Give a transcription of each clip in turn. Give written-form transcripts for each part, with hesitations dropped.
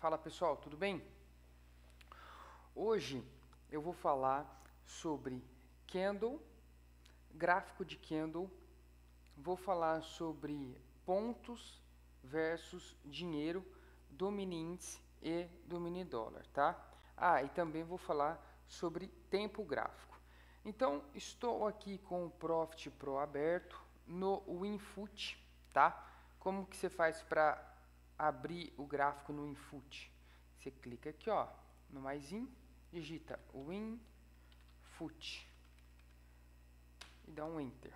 Fala pessoal, tudo bem? Hoje eu vou falar sobre candle, gráfico de candle, vou falar sobre pontos versus dinheiro do mini índice e do mini dólar, tá? E também vou falar sobre tempo gráfico. Então, estou aqui com o Profit Pro aberto no WinFoot, tá? Como que você faz para abrir o gráfico no WinFoot? Você clica aqui, ó, no maisinho, digita WinFoot e dá um Enter,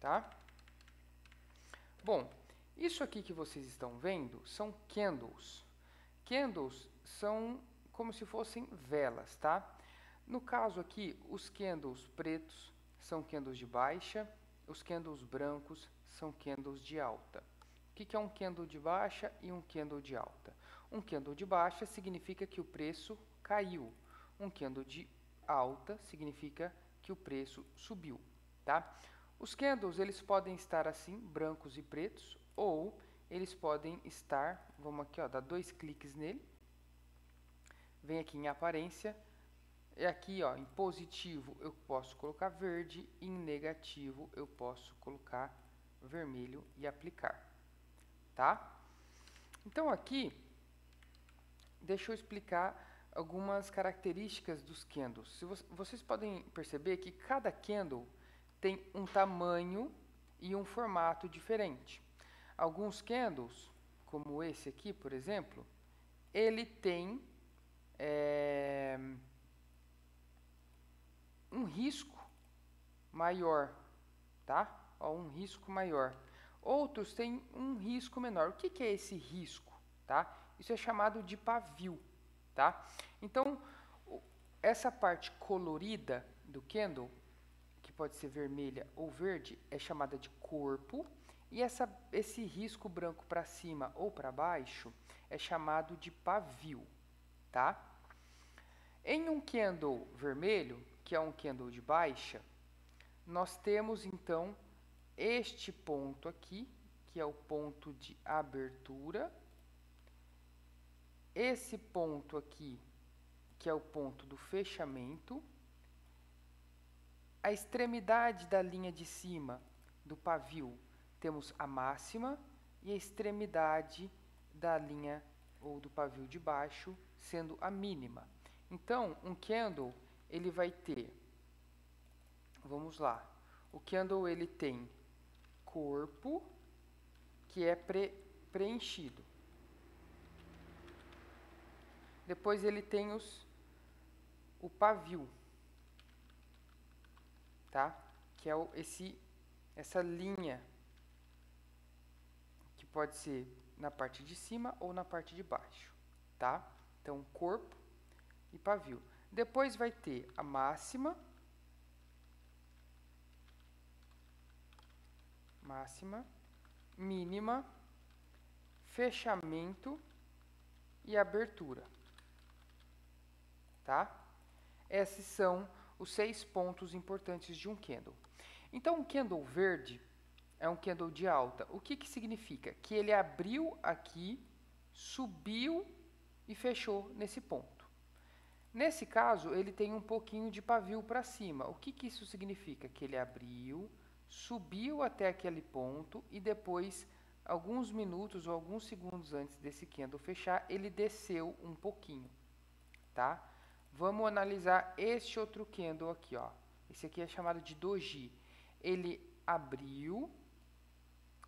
tá? Bom, isso aqui que vocês estão vendo são candles. Candles são como se fossem velas, tá? No caso aqui, os candles pretos são candles de baixa, os candles brancos são candles de alta. O que é um candle de baixa e um candle de alta? Um candle de baixa significa que o preço caiu. Um candle de alta significa que o preço subiu, tá? Os candles, eles podem estar assim, brancos e pretos, ou eles podem estar, vamos aqui, ó, dar 2 cliques nele, vem aqui em aparência, e aqui, ó, em positivo eu posso colocar verde, e em negativo eu posso colocar vermelho e aplicar, tá? Então aqui, deixa eu explicar algumas características dos candles. Vocês podem perceber que cada candle tem um tamanho e um formato diferente. Alguns candles, como esse aqui, por exemplo, ele tem um risco maior, tá? Ó, um risco maior. Outros têm um risco menor. O que é esse risco, tá? Isso é chamado de pavio, tá? Então, essa parte colorida do candle, que pode ser vermelha ou verde, é chamada de corpo. E esse risco branco para cima ou para baixo é chamado de pavio, tá? Em um candle vermelho, que é um candle de baixa, nós temos então este ponto aqui, que é o ponto de abertura. Esse ponto aqui, que é o ponto do fechamento. A extremidade da linha de cima do pavio, temos a máxima, e a extremidade da linha ou do pavio de baixo sendo a mínima. Então, um candle, ele vai ter, vamos lá, o candle ele tem corpo, que é preenchido. Depois ele tem o pavio, tá? Que é essa linha, que pode ser na parte de cima ou na parte de baixo, tá? Então, corpo e pavio. Depois vai ter a máxima, mínima, fechamento e abertura, tá? Esses são os 6 pontos importantes de um candle. Então, um candle verde é um candle de alta. O que significa? Que ele abriu aqui, subiu e fechou nesse ponto. Nesse caso, ele tem um pouquinho de pavio para cima. O que isso significa? Que ele abriu, subiu até aquele ponto e depois, alguns minutos ou alguns segundos antes desse candle fechar, ele desceu um pouquinho, tá? Vamos analisar este outro candle aqui, ó. Esse aqui é chamado de doji. Ele abriu,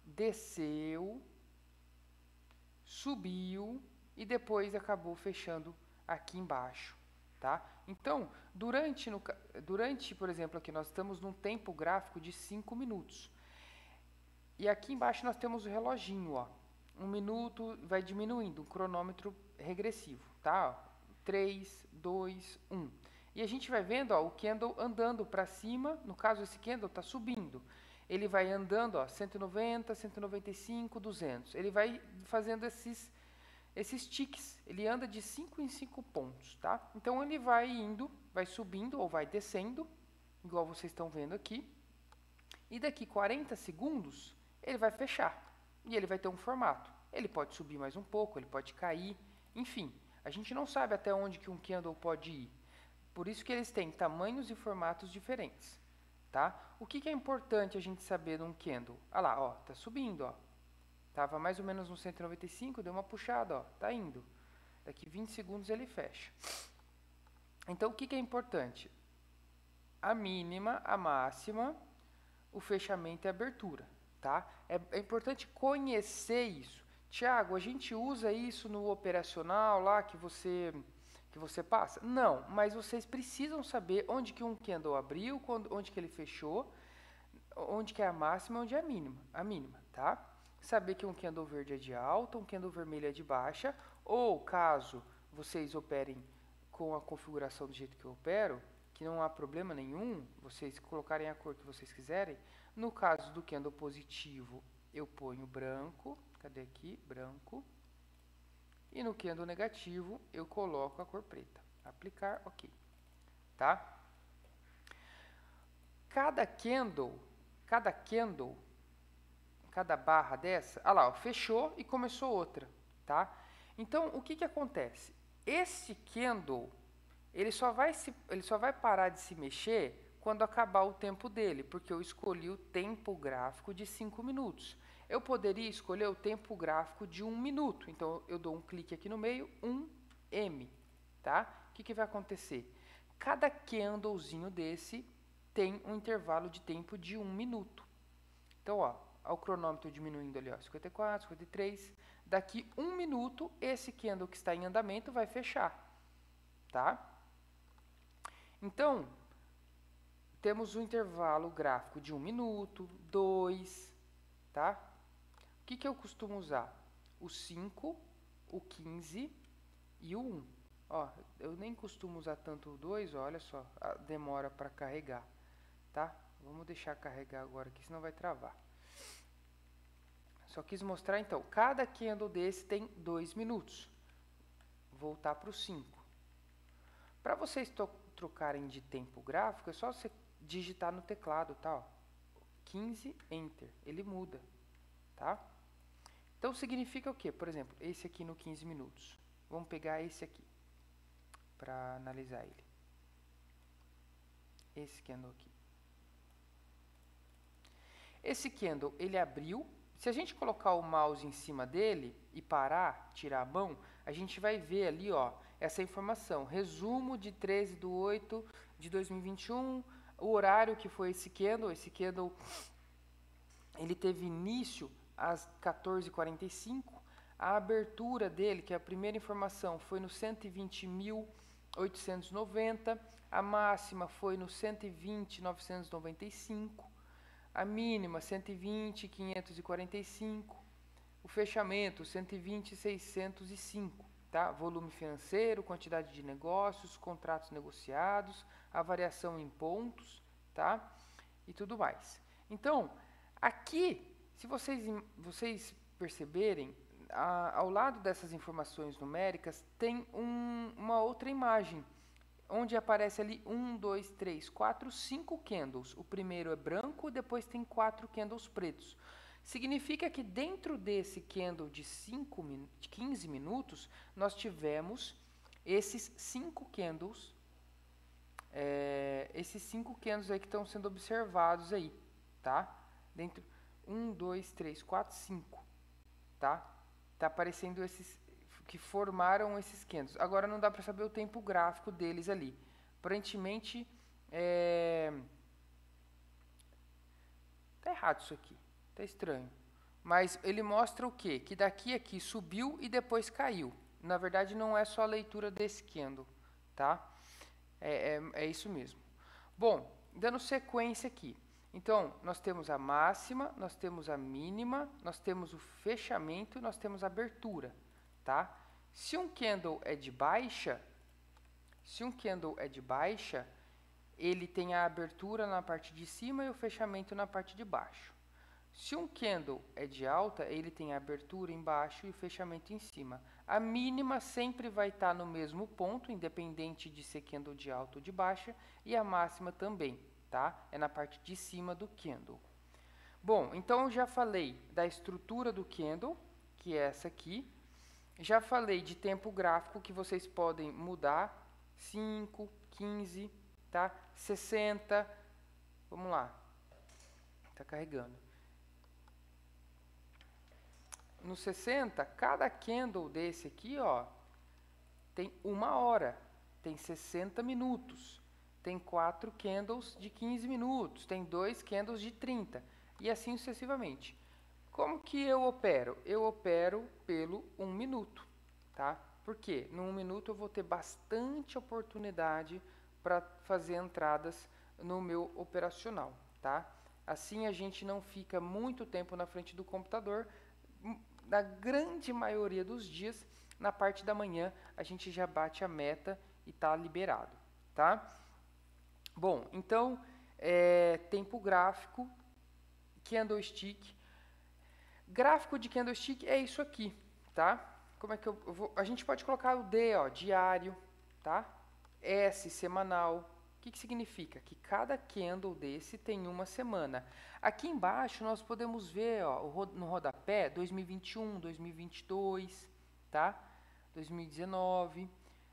desceu, subiu e depois acabou fechando aqui embaixo, tá? Então, durante, por exemplo, aqui nós estamos num tempo gráfico de 5 minutos. E aqui embaixo nós temos o reloginho, ó. 1 minuto vai diminuindo, um cronômetro regressivo, tá? 3, 2, 1. E a gente vai vendo, ó, o candle andando para cima. No caso, esse candle está subindo. Ele vai andando, ó, 190, 195, 200. Ele vai fazendo esses ticks. Ele anda de 5 em 5 pontos, tá? Então, ele vai indo, vai subindo ou vai descendo, igual vocês estão vendo aqui. E daqui 40 segundos, ele vai fechar. E ele vai ter um formato. Ele pode subir mais um pouco, ele pode cair. Enfim, a gente não sabe até onde que um candle pode ir. Por isso que eles têm tamanhos e formatos diferentes, tá? O que é importante a gente saber de um candle? Ah lá, ó, tá subindo, ó. Tava mais ou menos no 195, deu uma puxada, ó, tá indo. Daqui 20 segundos ele fecha. Então, o que é importante? A mínima, a máxima, o fechamento e a abertura, tá? É importante conhecer isso. Tiago, a gente usa isso no operacional lá que você passa? Não, mas vocês precisam saber onde que um candle abriu, onde que ele fechou, onde que é a máxima e onde é a mínima, tá? Saber que um candle verde é de alta, um candle vermelho é de baixa, ou caso vocês operem com a configuração do jeito que eu opero, que não há problema nenhum, vocês colocarem a cor que vocês quiserem. No caso do candle positivo, eu ponho branco, cadê aqui? Branco. E no candle negativo, eu coloco a cor preta. Aplicar, ok. Tá? Cada barra dessa, ah lá, ó, fechou e começou outra, tá? Então, o que acontece? Esse candle, ele só vai parar de se mexer quando acabar o tempo dele, porque eu escolhi o tempo gráfico de 5 minutos. Eu poderia escolher o tempo gráfico de 1 minuto, então eu dou um clique aqui no meio, 1M, tá? O que vai acontecer? Cada candlezinho desse tem um intervalo de tempo de 1 minuto. Então, ó, o cronômetro diminuindo ali, ó, 54, 53. Daqui 1 minuto, esse candle que está em andamento vai fechar, tá? Então, temos um intervalo gráfico de 1 minuto, 2, tá? O que eu costumo usar? O 5, o 15 e o 1. Ó, eu nem costumo usar tanto o 2, olha só, a demora para carregar, tá? Vamos deixar carregar agora aqui, senão vai travar. Só quis mostrar, então, cada candle desse tem 2 minutos. Voltar para o 5. Para vocês trocarem de tempo gráfico, é só você digitar no teclado, tá? Ó, 15, Enter, ele muda, tá? Então, significa o quê? Por exemplo, esse aqui no 15 minutos. Vamos pegar esse aqui, para analisar ele. Esse candle aqui. Esse candle, ele abriu. Se a gente colocar o mouse em cima dele e parar, tirar a mão, a gente vai ver ali, ó, essa informação. Resumo de 13/8/2021, o horário que foi esse candle. Esse candle, ele teve início às 14h45. A abertura dele, que é a primeira informação, foi no 120.890. A máxima foi no 120.995. A mínima, 120.545. O fechamento, 120.605. Tá? Volume financeiro, quantidade de negócios, contratos negociados, a variação em pontos, tá? E tudo mais. Então, aqui, se vocês perceberem, ao lado dessas informações numéricas, tem uma outra imagem, onde aparece ali 1, 2, 3, 4, 5 candles. O primeiro é branco, depois tem 4 candles pretos. Significa que dentro desse candle de 15 minutos, nós tivemos esses 5 candles, aí que estão sendo observados aí, tá? Dentro 1, 2, 3, 4, 5, tá? Tá aparecendo esses que formaram esses candles. Agora não dá para saber o tempo gráfico deles ali. Aparentemente, tá errado isso aqui. Tá estranho. Mas ele mostra o quê? Que daqui a aqui subiu e depois caiu. Na verdade, não é só a leitura desse candle, tá? É isso mesmo. Bom, dando sequência aqui. Então, nós temos a máxima, nós temos a mínima, nós temos o fechamento e nós temos a abertura, tá? Se um candle é de baixa, ele tem a abertura na parte de cima e o fechamento na parte de baixo. Se um candle é de alta, ele tem a abertura embaixo e o fechamento em cima. A mínima sempre vai estar no mesmo ponto, independente de ser candle de alta ou de baixa, e a máxima também, tá? É na parte de cima do candle. Bom, então eu já falei da estrutura do candle, que é essa aqui. Já falei de tempo gráfico que vocês podem mudar, 5, 15, tá? 60, vamos lá, tá carregando. No 60, cada candle desse aqui, ó, tem 1 hora, tem 60 minutos, tem 4 candles de 15 minutos, tem 2 candles de 30 e assim sucessivamente. Como que eu opero? Eu opero pelo 1 minuto, tá? Por quê? No 1 minuto eu vou ter bastante oportunidade para fazer entradas no meu operacional, tá? Assim a gente não fica muito tempo na frente do computador. Na grande maioria dos dias, na parte da manhã, a gente já bate a meta e está liberado, tá? Bom, então, tempo gráfico, candlestick. Gráfico de candlestick é isso aqui, tá? Como é que eu vou? A gente pode colocar o D, ó, diário, tá? S, semanal. O que significa? Que cada candle desse tem uma semana. Aqui embaixo nós podemos ver, ó, no rodapé 2021, 2022, tá? 2019.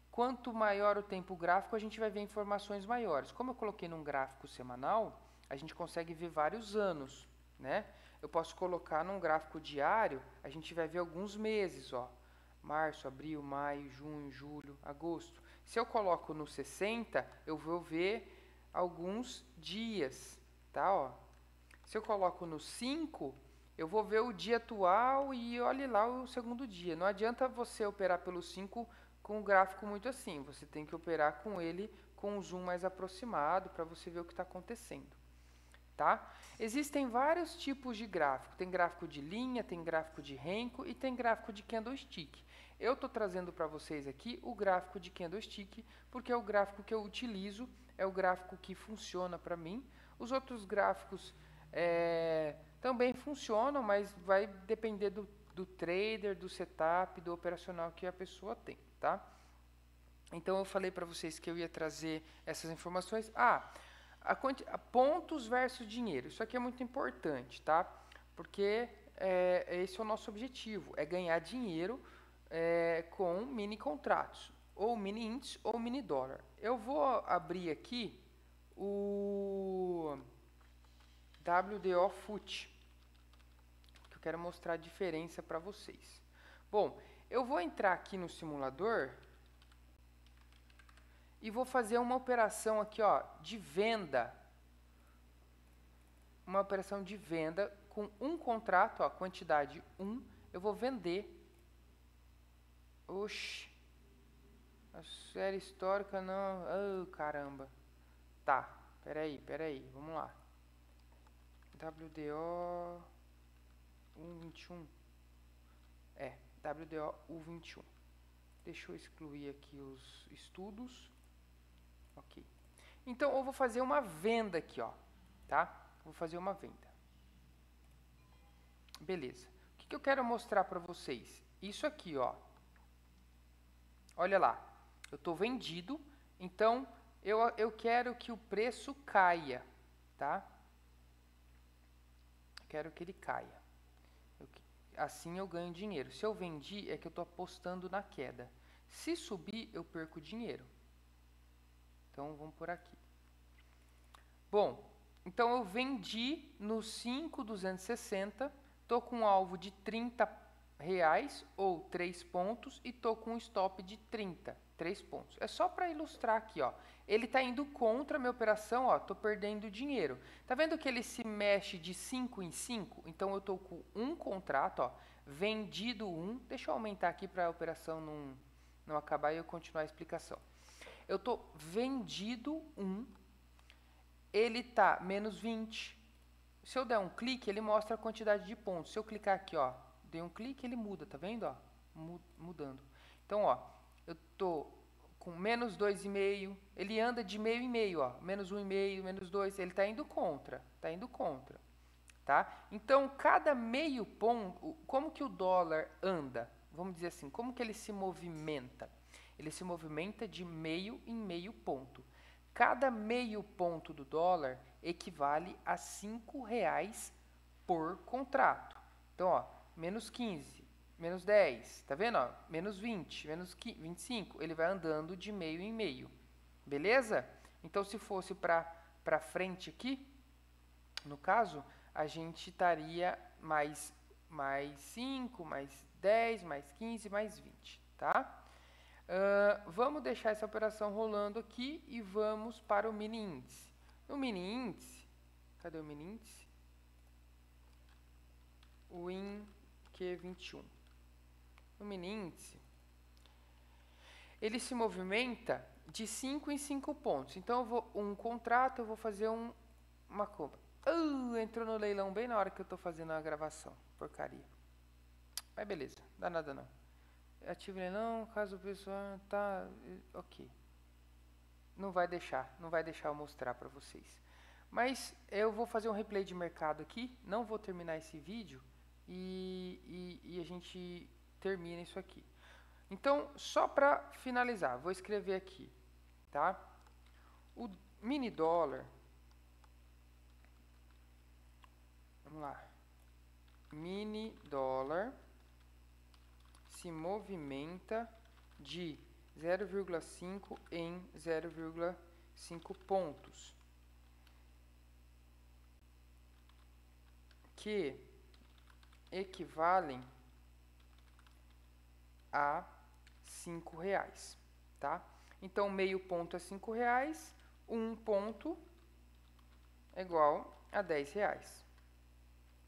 Quanto maior o tempo gráfico, a gente vai ver informações maiores. Como eu coloquei num gráfico semanal, a gente consegue ver vários anos, né? Eu posso colocar num gráfico diário, a gente vai ver alguns meses, ó. Março, abril, maio, junho, julho, agosto. Se eu coloco no 60, eu vou ver alguns dias, tá, ó. Se eu coloco no 5, eu vou ver o dia atual e olhe lá o segundo dia. Não adianta você operar pelo 5 com um gráfico muito assim. Você tem que operar com ele com um zoom mais aproximado para você ver o que está acontecendo. Tá? Existem vários tipos de gráfico. Tem gráfico de linha, tem gráfico de renko e tem gráfico de candlestick. Eu estou trazendo para vocês aqui o gráfico de candlestick, porque é o gráfico que eu utilizo, é o gráfico que funciona para mim. Os outros gráficos também funcionam, mas vai depender do trader, do setup, do operacional que a pessoa tem, tá? Então eu falei para vocês que eu ia trazer essas informações. Pontos versus dinheiro. Isso aqui é muito importante, tá? Porque esse é o nosso objetivo, é ganhar dinheiro com mini contratos, ou mini índice ou mini dólar. Eu vou abrir aqui o WDO FUT, que eu quero mostrar a diferença para vocês. Bom, eu vou entrar aqui no simulador e vou fazer uma operação aqui, ó, de venda. Uma operação de venda com um contrato, ó, quantidade 1, eu vou vender. Oxi. A série histórica não... Oh, caramba. Tá, peraí, vamos lá. WDO 121. WDO 121. Deixa eu excluir aqui os estudos. Ok. Então, eu vou fazer uma venda aqui, ó, tá? Vou fazer uma venda. Beleza. O que eu quero mostrar para vocês? Isso aqui, ó. Olha lá. Eu estou vendido, então eu quero que o preço caia, tá? Quero que ele caia. Assim eu ganho dinheiro. Se eu vendi, é que eu estou apostando na queda. Se subir, eu perco dinheiro. Então, vamos por aqui. Bom, então eu vendi no 5,260, estou com um alvo de R$30 ou 3 pontos e estou com um stop de 30, 3 pontos. É só para ilustrar aqui, ó. Ele está indo contra a minha operação, ó, estou perdendo dinheiro. Tá vendo que ele se mexe de 5 em 5? Então eu estou com um contrato, ó, vendido 1. Deixa eu aumentar aqui para a operação não acabar e eu continuar a explicação. Eu estou vendido 1, ele está menos 20. Se eu der um clique, ele mostra a quantidade de pontos. Se eu clicar aqui, ó, dei um clique, ele muda, tá vendo? Ó, mudando. Então, ó, eu estou com menos 2,5, ele anda de meio em meio, ó, menos 1,5, menos 2, ele está indo contra, tá? Então, cada meio ponto, como que o dólar anda? Vamos dizer assim, como que ele se movimenta? Ele se movimenta de meio em meio ponto. Cada meio ponto do dólar equivale a R$5 por contrato. Então, ó, menos 15, menos 10, tá vendo? Ó? Menos 20, menos 25, ele vai andando de meio em meio, beleza? Então, se fosse para frente aqui, no caso, a gente estaria mais 5, mais 10, mais 15, mais 20, tá? Vamos deixar essa operação rolando aqui e vamos para o mini índice. No mini índice, cadê o mini índice? O INQ21. No mini índice, ele se movimenta de 5 em 5 pontos. Então, um contrato, eu vou fazer uma compra. Entrou no leilão bem na hora que eu estou fazendo a gravação. Porcaria. Mas beleza, dá nada não. Ative o leilão, caso o pessoal tá... Ok. Não vai deixar eu mostrar para vocês. Mas eu vou fazer um replay de mercado aqui, não vou terminar esse vídeo e a gente termina isso aqui. Então, só para finalizar, vou escrever aqui, tá? O mini dólar, vamos lá, mini dólar se movimenta de 0,5 em 0,5 pontos, que equivalem a R$5, tá? Então, meio ponto é R$5, um ponto é igual a R$10,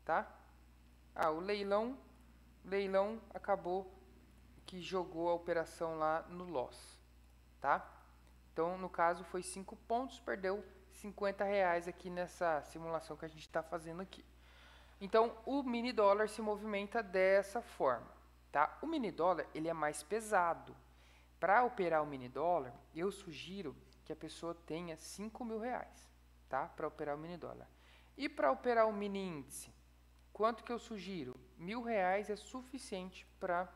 tá? O leilão acabou que jogou a operação lá no loss, tá? Então, no caso, foi 5 pontos, perdeu R$50 aqui nessa simulação que a gente está fazendo aqui. Então, o mini dólar se movimenta dessa forma, tá? O mini dólar, ele é mais pesado. Para operar o mini dólar, eu sugiro que a pessoa tenha R$5.000, tá? Para operar o mini dólar. E para operar o mini índice, quanto que eu sugiro? R$1.000 é suficiente para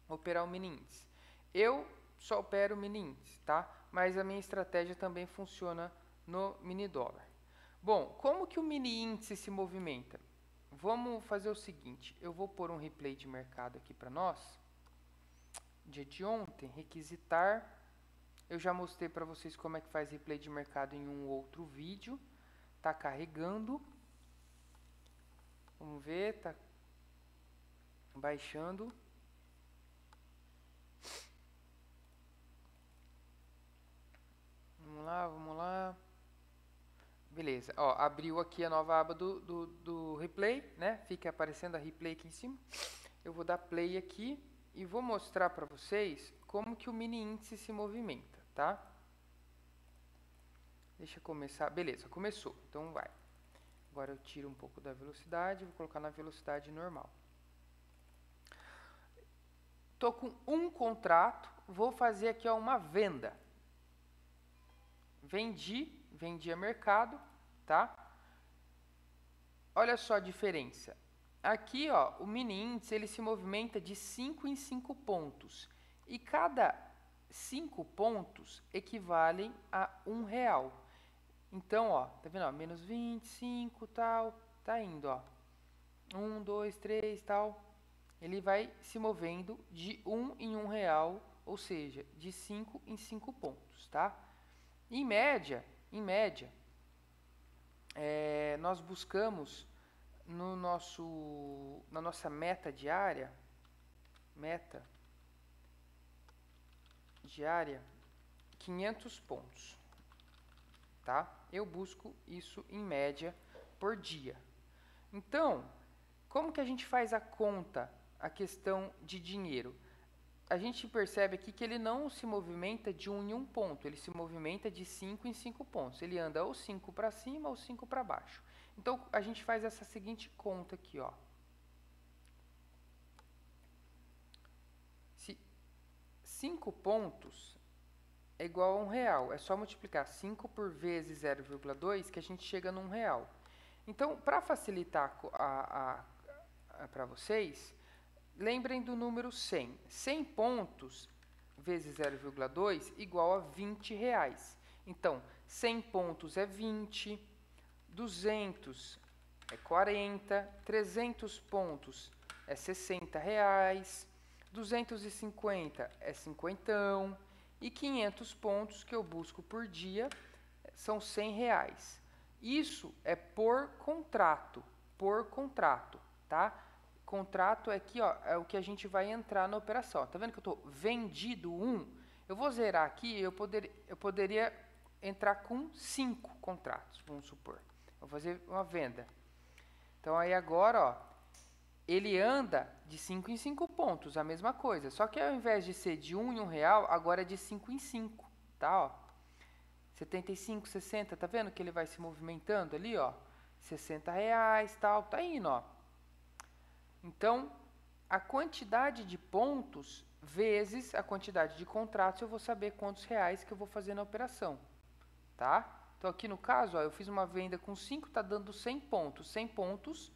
operar o mini índice. Eu só opero o mini índice, tá? Mas a minha estratégia também funciona no mini dólar. Bom, como que o mini índice se movimenta? Vamos fazer o seguinte, eu vou pôr um replay de mercado aqui para nós. Dia de ontem, requisitar. Eu já mostrei para vocês como é que faz replay de mercado em um outro vídeo. Tá carregando. Vamos ver, tá baixando. Vamos lá. Beleza, ó, abriu aqui a nova aba do replay, né? Fica aparecendo a replay aqui em cima. Eu vou dar play aqui e vou mostrar para vocês como que o mini índice se movimenta, tá? Deixa eu começar. Beleza, começou. Então vai. Agora eu tiro um pouco da velocidade, vou colocar na velocidade normal. Tô com um contrato, vou fazer aqui ó, uma venda. Vendi a mercado, tá? Olha só a diferença. Aqui, ó, o mini índice ele se movimenta de 5 em 5 pontos. E cada 5 pontos equivalem a R$1. Então, ó, tá vendo, ó, menos 25, tal, tá indo, ó. 1, 2, 3, tal. Ele vai se movendo de 1 em R$1, ou seja, de 5 em 5 pontos, tá? Em média, nós buscamos na nossa meta diária, 500 pontos, tá? Eu busco isso em média por dia. Então, como que a gente faz a conta, a questão de dinheiro? A gente percebe aqui que ele não se movimenta de 1 em 1 ponto, ele se movimenta de 5 em 5 pontos. Ele anda ou 5 para cima ou 5 para baixo. Então, a gente faz essa seguinte conta aqui, ó. Se 5 pontos é igual a R$1, é só multiplicar 5 por vezes 0,2 que a gente chega num R$1. Então, para facilitar para vocês, lembrem do número 100. 100 pontos vezes 0,2 igual a R$20. Então, 100 pontos é 20, 200 é 40, 300 pontos é R$60, 250 é cinquentão e 500 pontos que eu busco por dia são R$100. Isso é por contrato, tá? Contrato aqui, ó, é o que a gente vai entrar na operação. Tá vendo que eu estou vendido 1? Eu vou zerar aqui, eu poderia entrar com 5 contratos, vamos supor. Eu vou fazer uma venda. Então aí agora, ó, ele anda de 5 em 5 pontos, a mesma coisa. Só que ao invés de ser de 1 em R$1, agora é de 5 em 5, tá? Ó, 75, 60, tá vendo que ele vai se movimentando ali, ó? R$60, tal, tá indo, ó. Então, a quantidade de pontos vezes a quantidade de contratos, eu vou saber quantos reais que eu vou fazer na operação, tá? Então, aqui no caso, ó, eu fiz uma venda com 5, tá dando 100 pontos. 100 pontos,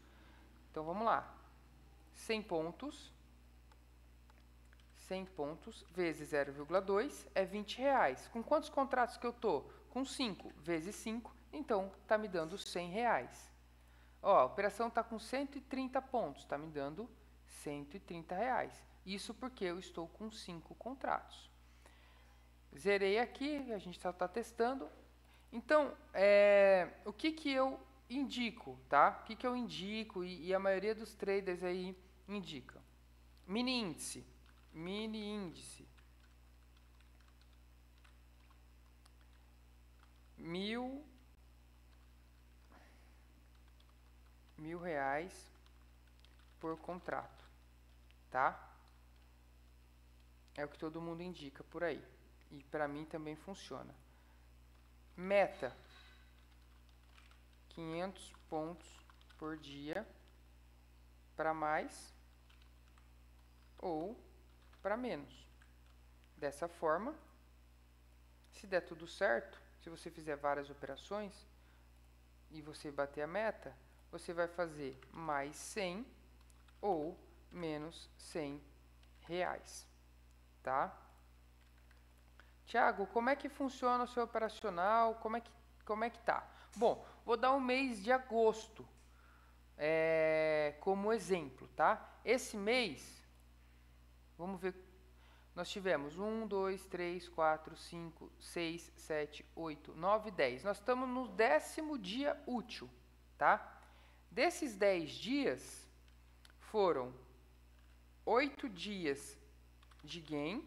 então vamos lá. 100 pontos vezes 0,2 é R$20. Com quantos contratos que eu tô? Com 5 vezes 5, então tá me dando R$100. Ó, a operação tá com 130 pontos, tá me dando R$130. Isso porque eu estou com 5 contratos. Zerei aqui, a gente só tá testando. Então, o que eu indico, tá? O que eu indico e a maioria dos traders aí indica? Mini índice. R$1.000 por contrato, tá? É o que todo mundo indica por aí. E para mim também funciona. Meta, 500 pontos por dia para mais ou para menos. Dessa forma, se der tudo certo, se você fizer várias operações e você bater a meta, você vai fazer mais 100 ou menos R$100, tá? Tiago, como é que funciona o seu operacional? Como é que tá? Bom, vou dar o mês de agosto como exemplo, tá? Esse mês, vamos ver, nós tivemos 1, 2, 3, 4, 5, 6, 7, 8, 9, 10. Nós estamos no 10º dia útil, tá? Desses 10 dias, foram 8 dias de gain,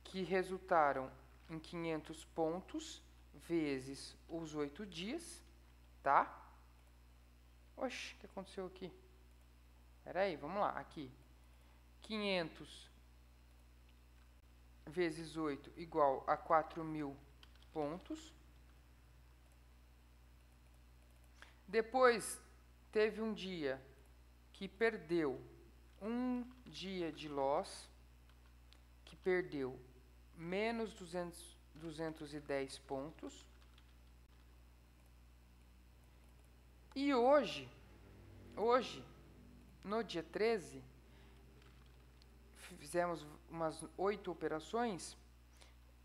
que resultaram em 500 pontos vezes os 8 dias, tá? Oxe, o que aconteceu aqui? Espera aí, vamos lá, aqui. 500 vezes 8 igual a 4.000 pontos. Depois, teve um dia que perdeu um dia de loss, que perdeu menos 210 pontos. E hoje, no dia 13, fizemos umas 8 operações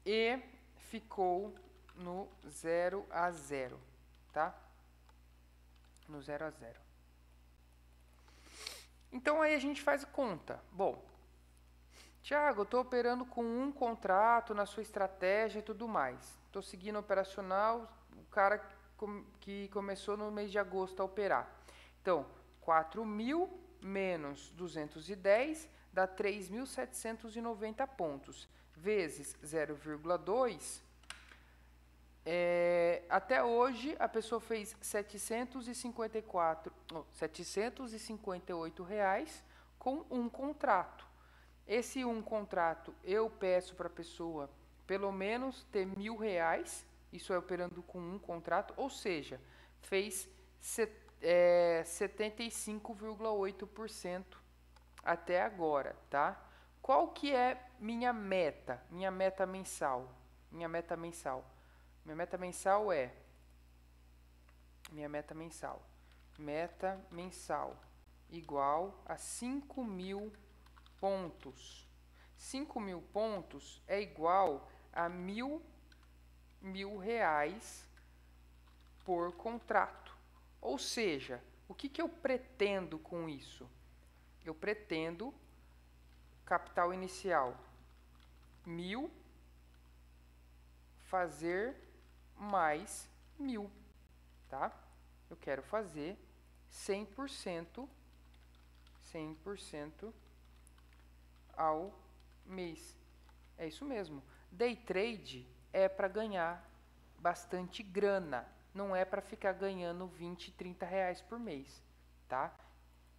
e ficou no 0 a 0, tá? No 0 a 0. Então aí a gente faz conta. Bom, Tiago, eu estou operando com um contrato na sua estratégia e tudo mais. Estou seguindo operacional, o cara que começou no mês de agosto a operar. Então, 4.000 menos 210 dá 3.790 pontos. Vezes 0,2, até hoje a pessoa fez R$758 com um contrato. Esse um contrato eu peço para a pessoa pelo menos ter R$1.000, isso é operando com um contrato, ou seja, fez 75,8% até agora, tá? Qual que é minha meta? Minha meta mensal é meta mensal igual a 5.000 pontos. 5.000 pontos é igual a R$1.000 por contrato. Ou seja, o que eu pretendo com isso? eu pretendo capital inicial 1.000, fazer mais 1.000, tá? Eu quero fazer 100% ao mês. É isso mesmo. Day trade é para ganhar bastante grana, não é para ficar ganhando 20, 30 reais por mês, tá?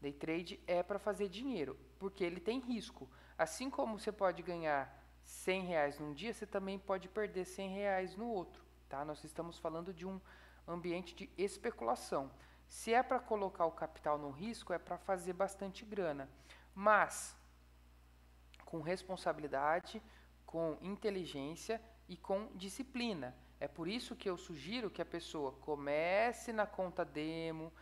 Day trade é para fazer dinheiro, porque ele tem risco. Assim como você pode ganhar 100 reais num dia, você também pode perder 100 reais no outro, tá? Nós estamos falando de um ambiente de especulação. Se é para colocar o capital no risco, é para fazer bastante grana, mas com responsabilidade, com inteligência e com disciplina. É por isso que eu sugiro que a pessoa comece na conta demo,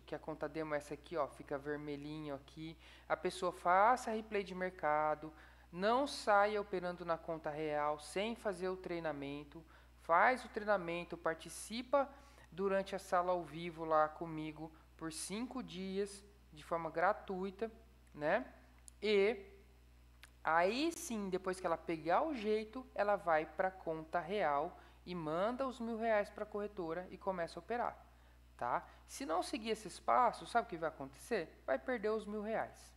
que a conta demo é essa aqui, ó, fica vermelhinho aqui. A pessoa faça replay de mercado, não saia operando na conta real sem fazer o treinamento. Faz o treinamento, participa durante a sala ao vivo lá comigo por 5 dias de forma gratuita, né? E aí sim, depois que ela pegar o jeito, ela vai para a conta real e manda os 1.000 reais para a corretora e começa a operar, tá? Se não seguir esses passos, sabe o que vai acontecer? Vai perder os 1.000 reais,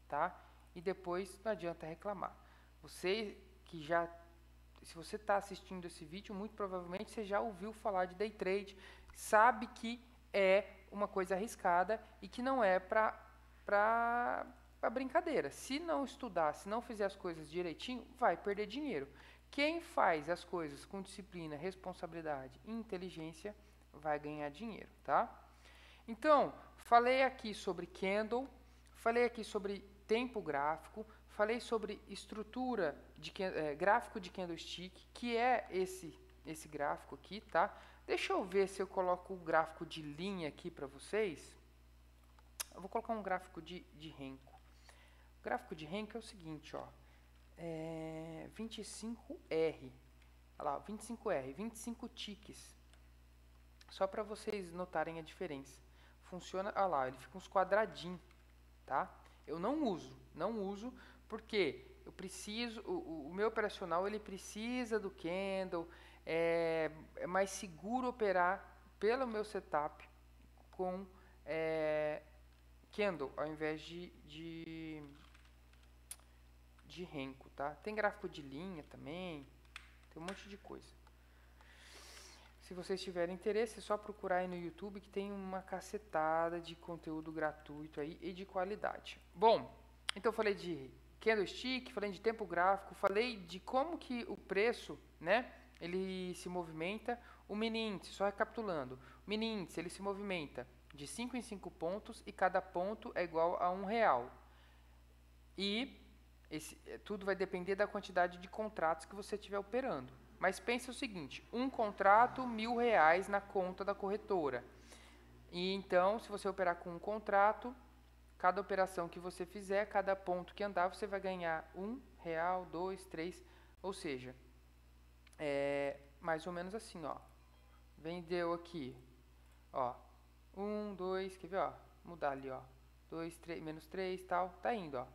tá? E depois não adianta reclamar. Você que já, se você está assistindo esse vídeo, muito provavelmente você já ouviu falar de day trade, sabe que é uma coisa arriscada e que não é para brincadeira. Se não estudar, se não fizer as coisas direitinho, vai perder dinheiro. Quem faz as coisas com disciplina, responsabilidade e inteligência vai ganhar dinheiro, tá? Então, falei aqui sobre candle, falei aqui sobre tempo gráfico, falei sobre estrutura de gráfico de candlestick, que é esse gráfico aqui, tá? Deixa eu ver se eu coloco o gráfico de linha aqui para vocês. Eu vou colocar um gráfico de Renko. O gráfico de Renko é o seguinte, ó. 25R. Olha lá, 25R, 25 ticks. Só para vocês notarem a diferença. Funciona, olha lá, ele fica uns quadradinhos, tá? Eu não uso, porque eu preciso, o meu operacional ele precisa do candle, é mais seguro operar pelo meu setup com candle ao invés de Renko, tá? Tem gráfico de linha também, tem um monte de coisa. Se vocês tiverem interesse, é só procurar aí no YouTube que tem uma cacetada de conteúdo gratuito aí e de qualidade. Bom, então eu falei de candlestick, falei de tempo gráfico, falei de como que o preço, né, ele se movimenta. O mini índice, só recapitulando, o mini índice ele se movimenta de 5 em 5 pontos e cada ponto é igual a R$1. E tudo vai depender da quantidade de contratos que você estiver operando. Mas pense o seguinte, um contrato, R$1.000 na conta da corretora. E então, se você operar com um contrato, cada operação que você fizer, cada ponto que andar, você vai ganhar R$1, 2, 3, ou seja, mais ou menos assim, ó. Vendeu aqui, ó, 1, 2, quer ver, ó, mudar ali, ó, 2, 3, menos 3, tal, tá indo, ó,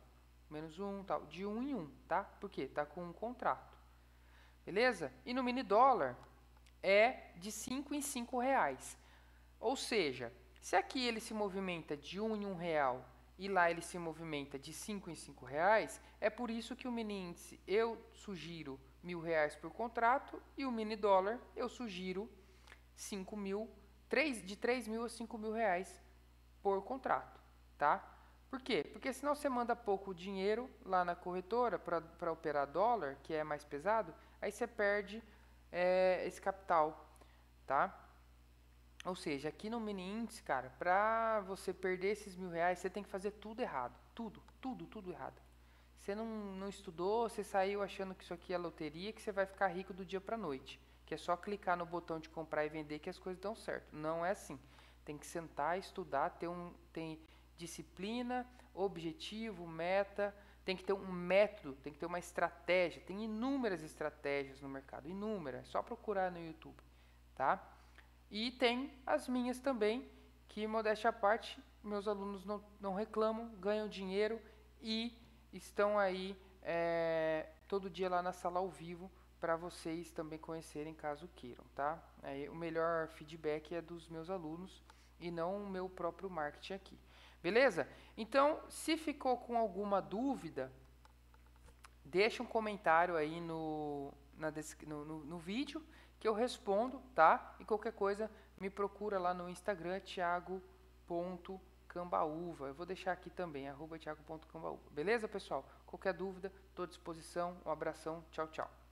menos 1, tal, de 1 em 1, tá? Por quê? Tá com um contrato. Beleza? E no mini dólar é de 5 em 5 reais. Ou seja, se aqui ele se movimenta de 1 em 1 real e lá ele se movimenta de 5 em 5 reais, é por isso que o mini índice eu sugiro R$1.000 por contrato e o mini dólar eu sugiro 5.000, de 3.000 a 5.000 reais por contrato, tá? Por quê? Porque senão você manda pouco dinheiro lá na corretora para operar dólar, que é mais pesado, aí você perde esse capital, tá? Ou seja, aqui no mini índice, cara, para você perder esses R$1.000, você tem que fazer tudo errado. Tudo errado. Você não estudou, você saiu achando que isso aqui é loteria, que você vai ficar rico do dia para noite. Que é só clicar no botão de comprar e vender que as coisas dão certo. Não é assim. Tem que sentar, estudar, tem disciplina, objetivo, meta, tem que ter um método, tem que ter uma estratégia. Tem inúmeras estratégias no mercado, inúmeras, é só procurar no YouTube, tá? E tem as minhas também, que modéstia à parte, meus alunos não reclamam, ganham dinheiro e estão aí todo dia lá na sala ao vivo para vocês também conhecerem caso queiram, tá? O melhor feedback é dos meus alunos e não o meu próprio marketing aqui. Beleza? Então, se ficou com alguma dúvida, deixa um comentário aí no vídeo que eu respondo, tá? E qualquer coisa me procura lá no Instagram, thiago.cambaúva. Eu vou deixar aqui também, @thiago.cambaúva. Beleza, pessoal? Qualquer dúvida, estou à disposição. Um abração, tchau, tchau.